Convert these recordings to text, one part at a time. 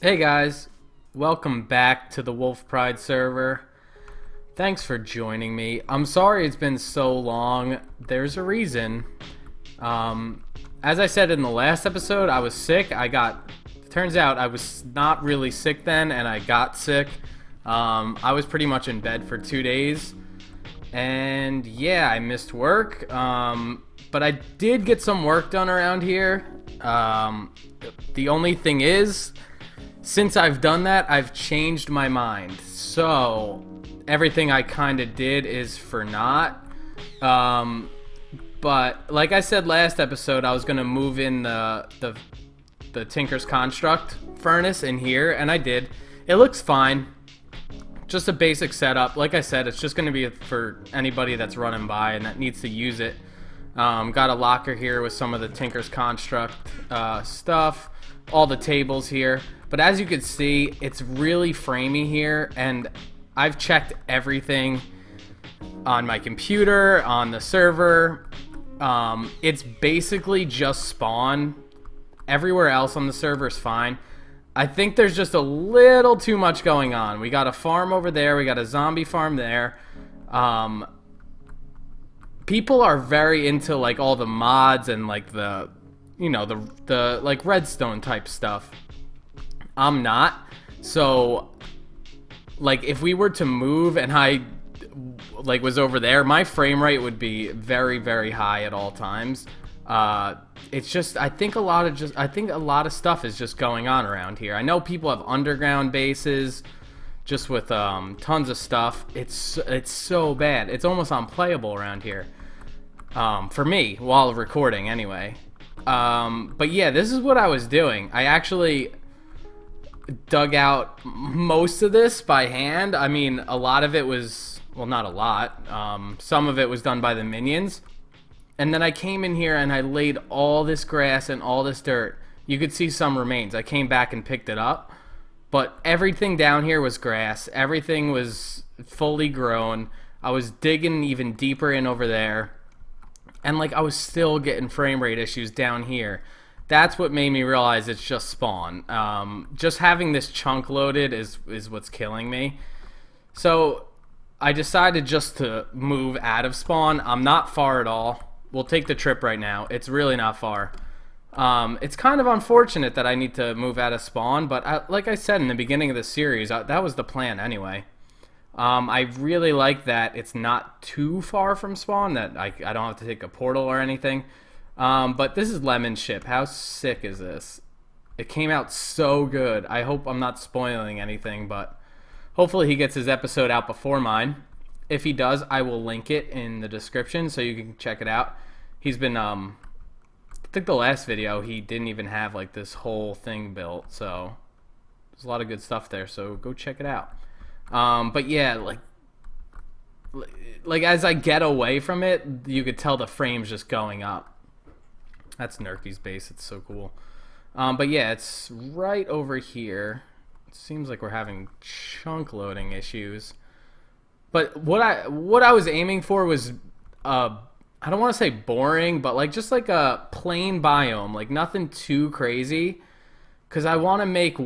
Hey guys, welcome back to the WOLFpride server. Thanks for joining me. I'm sorry it's been so long. There's a reason. As I said in the last episode, I was sick. Turns out I was not really sick then, and I got sick. I was pretty much in bed for 2 days. And yeah, I missed work. But I did get some work done around here. The only thing is, since I've done that, I've changed my mind. So everything I kind of did is for naught. But like I said last episode, I was gonna move in the Tinker's Construct furnace in here, and I did. It looks fine. Just a basic setup. Like I said, it's just gonna be for anybody that's running by and that needs to use it. Got a locker here with some of the Tinker's Construct stuff. All the tables here. But as you can see, it's really framey here, and I've checked everything on my computer, on the server. It's basically just spawn. Everywhere else on the server is fine. I think there's just a little too much going on. We got a farm over there. We got a zombie farm there. People are very into like all the mods and like the like redstone type stuff. I'm not. So like if we were to move and I like was over there, my frame rate would be very, very high at all times. It's just I think a lot of stuff is just going on around here. I know people have underground bases just with tons of stuff. It's so bad. It's almost unplayable around here. For me while recording anyway. But yeah, this is what I was doing. I actually dug out most of this by hand. I mean, a lot of it was, well, not a lot. Some of it was done by the minions. And then I came in here and I laid all this grass and all this dirt. You could see some remains. I came back and picked it up. But everything down here was grass. Everything was fully grown. I was digging even deeper in over there. And like I was still getting frame rate issues down here. That's what made me realize it's just spawn. Just having this chunk loaded is what's killing me. So I decided just to move out of spawn. I'm not far at all. We'll take the trip right now. It's really not far. It's kind of unfortunate that I need to move out of spawn, but like I said in the beginning of the series, that was the plan anyway. I really like that it's not too far from spawn, that I don't have to take a portal or anything. But this is Lemon's ship. How sick is this? It came out so good. I hope I'm not spoiling anything, but hopefully he gets his episode out before mine. If he does, I will link it in the description so you can check it out. He's been, I think the last video he didn't even have like this whole thing built, so there's a lot of good stuff there, so go check it out. But yeah, like as I get away from it, you could tell the frame's just going up. That's Nerky's base. It's so cool. But yeah, it's right over here. It seems like we're having chunk loading issues. But what I was aiming for was I don't want to say boring, but like just like a plain biome, like nothing too crazy, because I want to make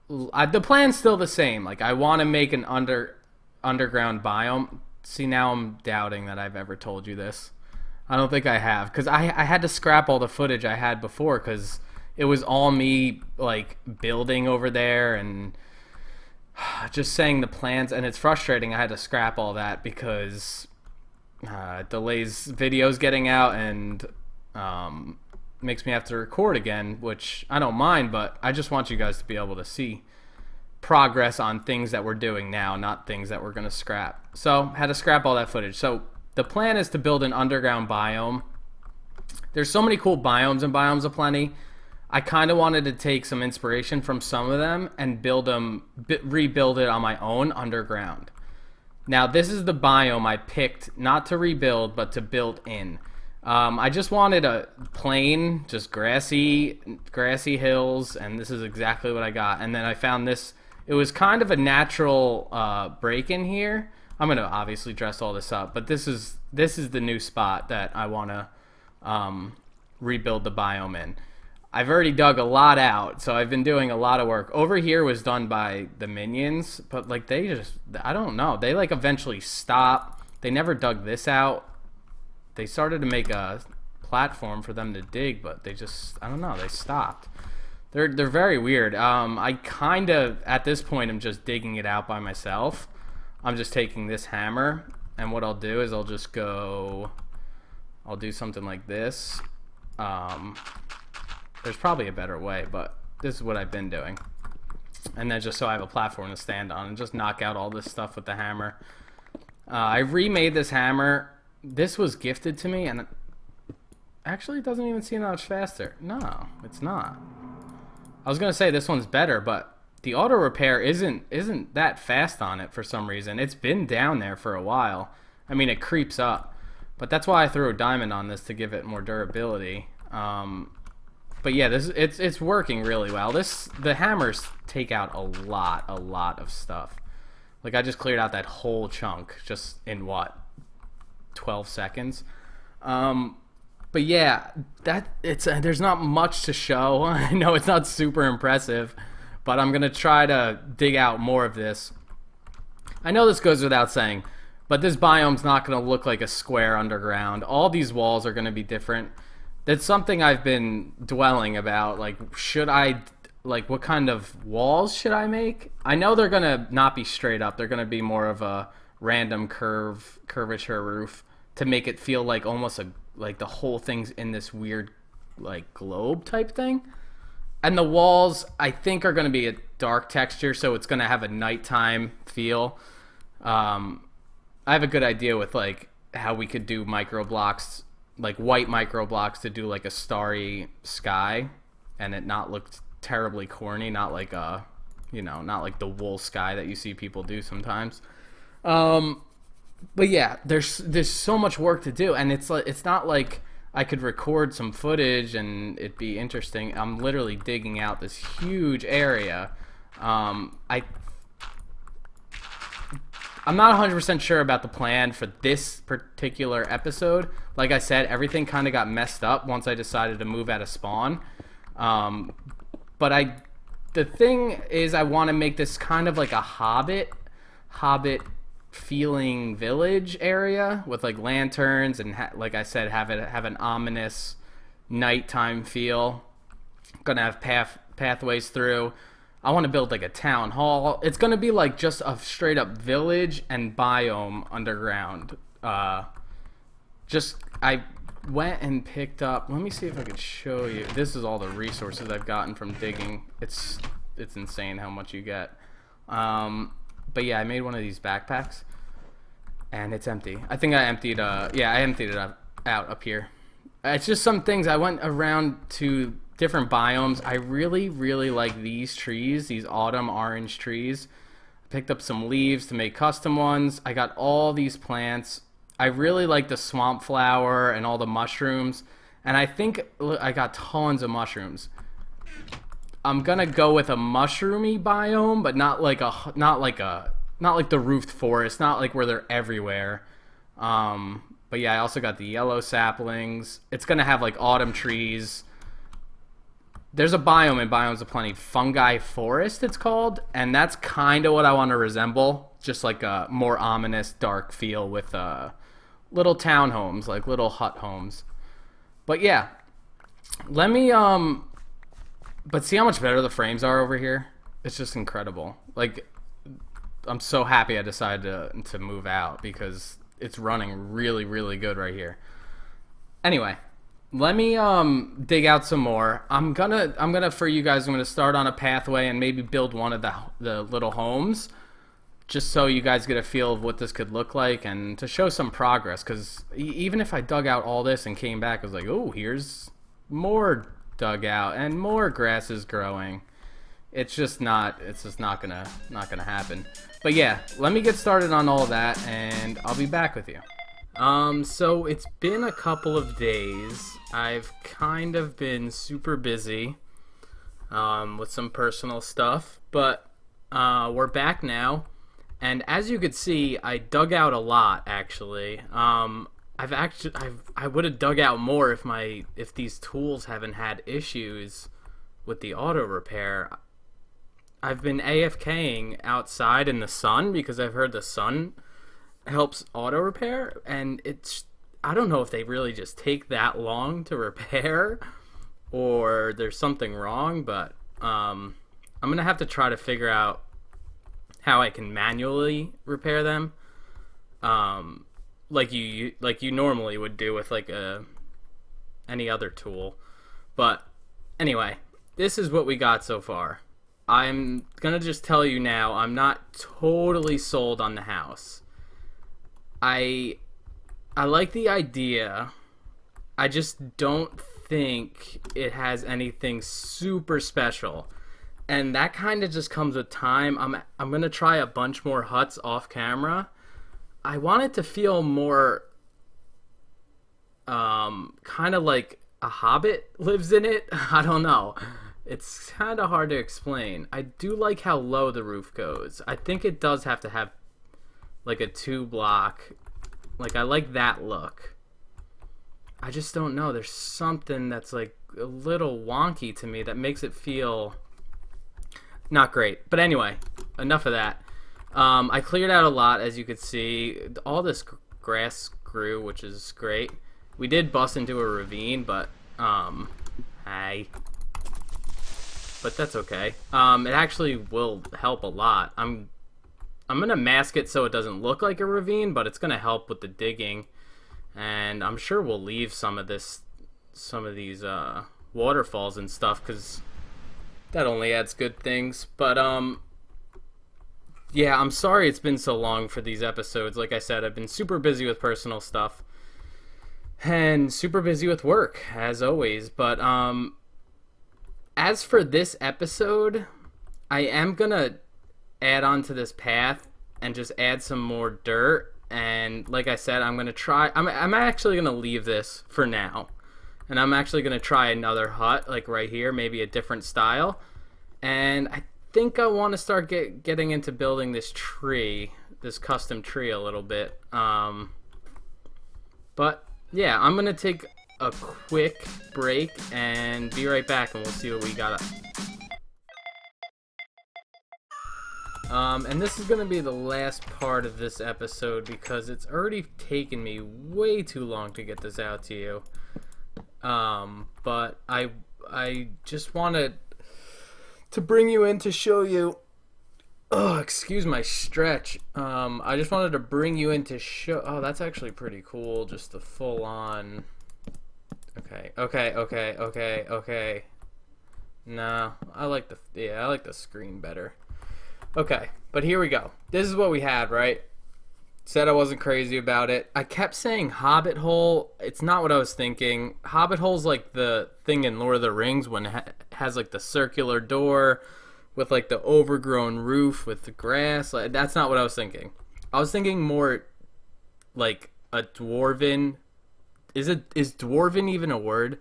the plan's still the same. Like I want to make an underground biome. See, now I'm doubting that I've ever told you this. I don't think I have, because I had to scrap all the footage I had before because it was all me like building over there and just saying the plans, and it's frustrating. I had to scrap all that because it delays videos getting out and makes me have to record again, which I don't mind, but I just want you guys to be able to see progress on things that we're doing now, not things that we're going to scrap. So had to scrap all that footage. So the plan is to build an underground biome. There's so many cool biomes in Biomes of Plenty. I kind of wanted to take some inspiration from some of them and rebuild it on my own underground. Now this is the biome I picked not to rebuild but to build in. I just wanted a plain, just grassy hills, and this is exactly what I got. And then I found this. It was kind of a natural break in here. I'm gonna obviously dress all this up, but this is the new spot that I want to rebuild the biome in. I've already dug a lot out, so I've been doing a lot of work. Over here was done by the minions, but like they just, I don't know, they like eventually stop. They never dug this out. They started to make a platform for them to dig, but they just, I don't know, they stopped. They're very weird. I kind of, at this point, I'm just digging it out by myself. I'm just taking this hammer, and what I'll do is I'll just go, I'll do something like this. There's probably a better way, but this is what I've been doing. And then just so I have a platform to stand on and just knock out all this stuff with the hammer. I remade this hammer. This was gifted to me, and actually it doesn't even seem that much faster. No, it's not. I was going to say this one's better, but the auto repair isn't that fast on it for some reason. It's been down there for a while. I mean, it creeps up. But that's why I threw a diamond on this, to give it more durability. But yeah, it's working really well. The hammers take out a lot of stuff. Like I just cleared out that whole chunk just in what, 12 seconds. But yeah, there's not much to show. I know it's not super impressive, but I'm gonna try to dig out more of this. I know this goes without saying, but this biome's not gonna look like a square underground. All these walls are gonna be different. That's something I've been dwelling about. Like, what kind of walls should I make? I know they're gonna not be straight up. They're gonna be more of a random curvature roof to make it feel like almost like the whole thing's in this weird like globe type thing. And the walls, I think, are gonna be a dark texture, so it's gonna have a nighttime feel. I have a good idea with like how we could do micro blocks, like white micro blocks, to do like a starry sky and it not look terribly corny, not like a, not like the wool sky that you see people do sometimes. But yeah, there's so much work to do, and it's not like I could record some footage and it'd be interesting. I'm literally digging out this huge area. I'm not 100% sure about the plan for this particular episode. Like I said, everything kind of got messed up once I decided to move out of spawn. But the thing is, I want to make this kind of like a hobbit feeling village area with like lanterns and like I said, have an ominous nighttime feel. Gonna have pathways through. I want to build like a town hall. It's going to be like just a straight up village and biome underground. I went and picked up, let me see if I could show you. This is all the resources I've gotten from digging. It's insane how much you get. But yeah, I made one of these backpacks and it's empty. I think I emptied it out up here. It's just some things I went around to different biomes. I really like these trees, these autumn orange trees. I picked up some leaves to make custom ones. I got all these plants. I really like the swamp flower and all the mushrooms, and I think I got tons of mushrooms. I'm gonna go with a mushroomy biome, but not like the roofed forest, not like where they're everywhere. But yeah, I also got the yellow saplings. It's gonna have like autumn trees. There's a biome in Biomes of Plenty, fungi forest it's called, and that's kind of what I want to resemble, just like a more ominous dark feel with little townhomes, like little hut homes. But yeah, let me but see how much better the frames are over here? It's just incredible. Like, I'm so happy I decided to move out because it's running really good right here. Anyway, let me dig out some more. I'm gonna for you guys, I'm gonna start on a pathway and maybe build one of the little homes, just so you guys get a feel of what this could look like and to show some progress. Because even if I dug out all this and came back, I was like, oh, here's more dug out and more grass is growing. It's just not gonna happen. But yeah, let me get started on all that and I'll be back with you. So it's been a couple of days. I've kind of been super busy with some personal stuff, but we're back now. And as you could see, I dug out a lot actually. I would have dug out more if these tools haven't had issues with the auto repair, I've been AFKing outside in the sun because I've heard the sun helps auto repair, and I don't know if they really just take that long to repair or there's something wrong, but I'm gonna have to try to figure out how I can manually repair them, like you normally would do with like any other tool. But anyway, this is what we got so far. I'm gonna just tell you now, I'm not totally sold on the house. I like the idea. I just don't think it has anything super special. And that kind of just comes with time. I'm going to try a bunch more huts off camera. I want it to feel more kind of like a hobbit lives in it. I don't know. It's kind of hard to explain. I do like how low the roof goes. I think it does have to have like a 2-block. Like, I like that look. I just don't know. There's something that's like a little wonky to me that makes it feel not great. But anyway, enough of that. I cleared out a lot, as you could see. All this grass grew, which is great. We did bust into a ravine, but hey. But that's okay. It actually will help a lot. I'm gonna mask it so it doesn't look like a ravine, but it's gonna help with the digging. And I'm sure we'll leave some of these waterfalls and stuff, because that only adds good things. But yeah, I'm sorry it's been so long for these episodes. Like I said, I've been super busy with personal stuff and super busy with work, as always. But as for this episode, I am gonna add on to this path and just add some more dirt. And like I said, I'm actually gonna leave this for now, and I'm actually gonna try another hut, like right here, maybe a different style. And I think I want to start getting into building this custom tree a little bit. But yeah, I'm gonna take a quick break and be right back, and we'll see what we got. And this is going to be the last part of this episode because it's already taken me way too long to get this out to you. But I just wanted to bring you in to show you. Oh, excuse my stretch. I just wanted to bring you in to show. Oh, that's actually pretty cool. Just the full on. Okay. No, I like the screen better. Okay, but here we go. This is what we had, right? Said I wasn't crazy about it. I kept saying Hobbit hole. It's not what I was thinking. Hobbit hole's like the thing in Lord of the Rings when it has like the circular door with like the overgrown roof with the grass. Like, that's not what I was thinking. I was thinking more like a dwarven. Is dwarven even a word?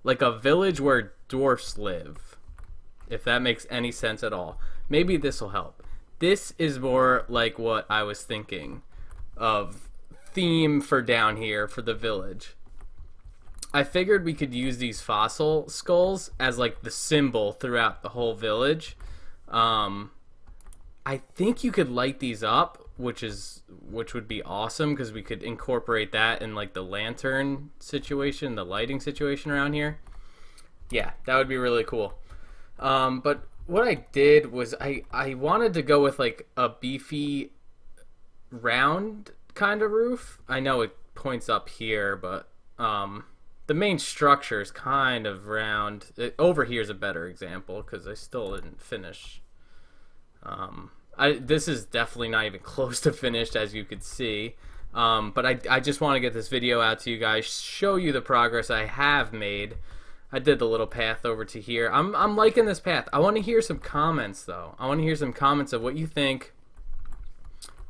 Like a village where dwarfs live. If that makes any sense at all. Maybe this will help. This is more like what I was thinking of theme for down here for the village. I figured we could use these fossil skulls as like the symbol throughout the whole village. I think you could light these up, which would be awesome because we could incorporate that in like the lantern situation, the lighting situation around here. Yeah, that would be really cool. But what I did was I wanted to go with like a beefy round kind of roof. I know it points up here, but the main structure is kind of round. Over here is a better example because I still didn't finish. This is definitely not even close to finished, as you could see. But I just want to get this video out to you guys, show you the progress I have made. I did the little path over to here. I'm liking this path. I want to hear some comments, though. I want to hear some comments of what you think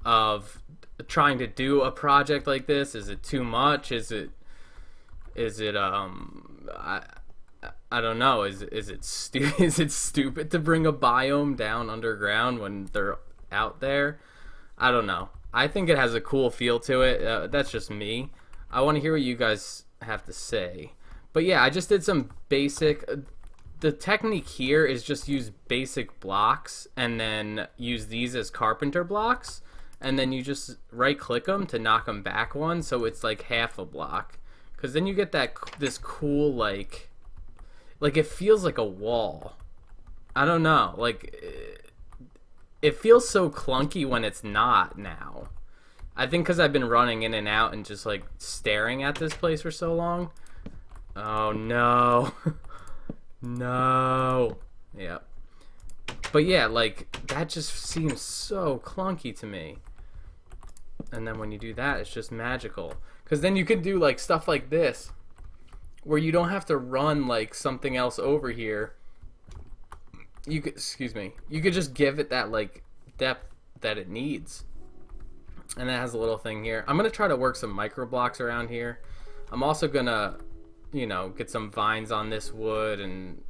of trying to do a project like this. Is it too much? Is it I don't know. Is it stupid to bring a biome down underground when they're out there? I don't know. I think it has a cool feel to it. That's just me. I want to hear what you guys have to say. But yeah, I just did some basic. the technique here is just use basic blocks and then use these as carpenter blocks, and then you just right click them to knock them back one, so it's like half a block, because then you get this cool like it feels like a wall. I don't know, like it feels so clunky when it's not now. I think because I've been running in and out and just like staring at this place for so long. Oh no. No. Yep. But yeah, like that just seems so clunky to me. And then when you do that, it's just magical. Because then you can do like stuff like this, where you don't have to run like something else over here. You could, excuse me, you could just give it that like depth that it needs. And it has a little thing here. I'm gonna try to work some micro blocks around here. I'm also gonna, you know, get some vines on this wood, and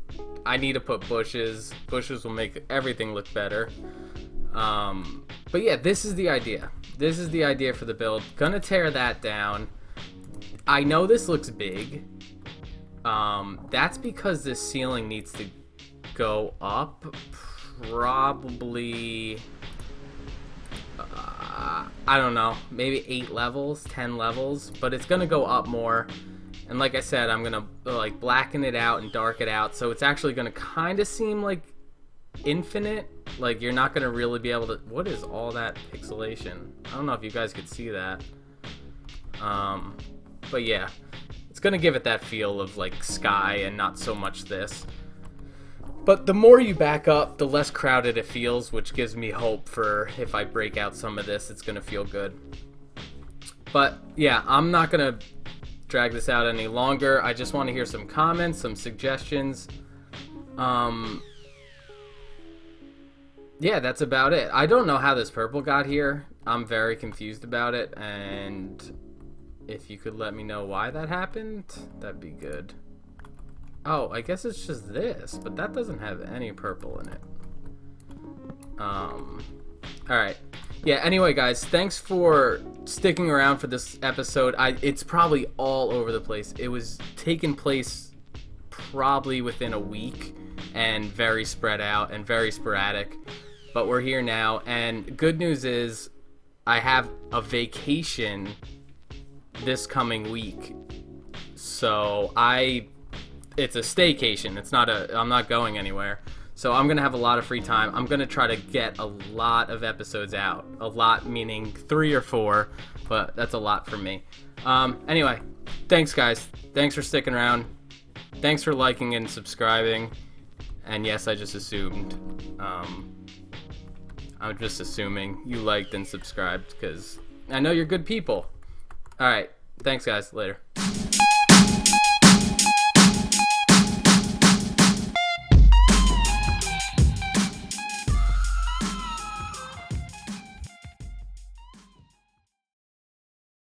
I need to put bushes. Bushes will make everything look better. But yeah, this is the idea. This is the idea for the build. Gonna tear that down. I know this looks big. That's because this ceiling needs to go up probably, I don't know, maybe 8 levels, 10 levels, but it's gonna go up more. And like I said, I'm gonna like blacken it out and dark it out, so it's actually gonna kind of seem like infinite. Like you're not gonna really be able to. What is all that pixelation? I don't know if you guys could see that. But yeah, it's gonna give it that feel of like sky and not so much this. But the more you back up, the less crowded it feels, which gives me hope for if I break out some of this, it's gonna feel good. But yeah, I'm not gonna drag this out any longer. I just want to hear some comments, some suggestions. Yeah, that's about it. I don't know how this purple got here. I'm very confused about it, and if you could let me know why that happened, that'd be good. Oh, I guess it's just this, but that doesn't have any purple in it. Alright. Yeah, anyway, guys, thanks for sticking around for this episode. It's probably all over the place. It was taking place probably within a week and very spread out and very sporadic. But we're here now, and good news is I have a vacation this coming week. So it's a staycation. I'm not going anywhere. So I'm going to have a lot of free time. I'm going to try to get a lot of episodes out. A lot meaning 3 or 4, but that's a lot for me. Anyway, thanks guys. Thanks for sticking around. Thanks for liking and subscribing. And yes, I just assumed. I'm just assuming you liked and subscribed because I know you're good people. Alright, thanks guys. Later.